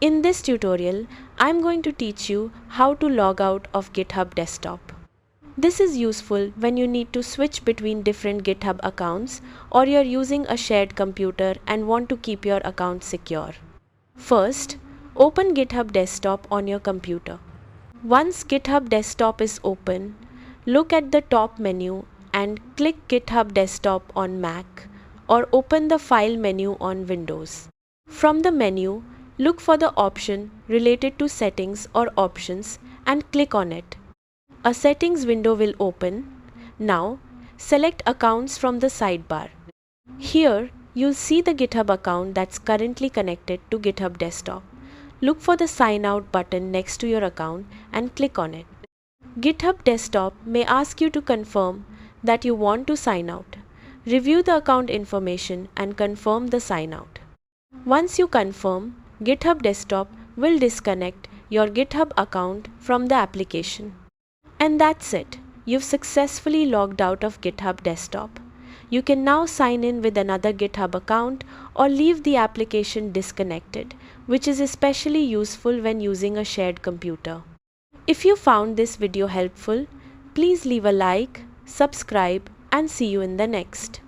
In this tutorial, I'm going to teach you how to log out of GitHub Desktop. This is useful when you need to switch between different GitHub accounts or you're using a shared computer and want to keep your account secure. First, open GitHub Desktop on your computer. Once GitHub Desktop is open, look at the top menu and click GitHub Desktop on Mac or open the File menu on Windows. From the menu, look for the option related to Settings or Options and click on it. A settings window will open. Now, select Accounts from the sidebar. Here, you'll see the GitHub account that's currently connected to GitHub Desktop. Look for the Sign Out button next to your account and click on it. GitHub Desktop may ask you to confirm that you want to sign out. Review the account information and confirm the sign out. Once you confirm, GitHub Desktop will disconnect your GitHub account from the application. And that's it. You've successfully logged out of GitHub Desktop. You can now sign in with another GitHub account or leave the application disconnected, which is especially useful when using a shared computer. If you found this video helpful, please leave a like, subscribe, and see you in the next.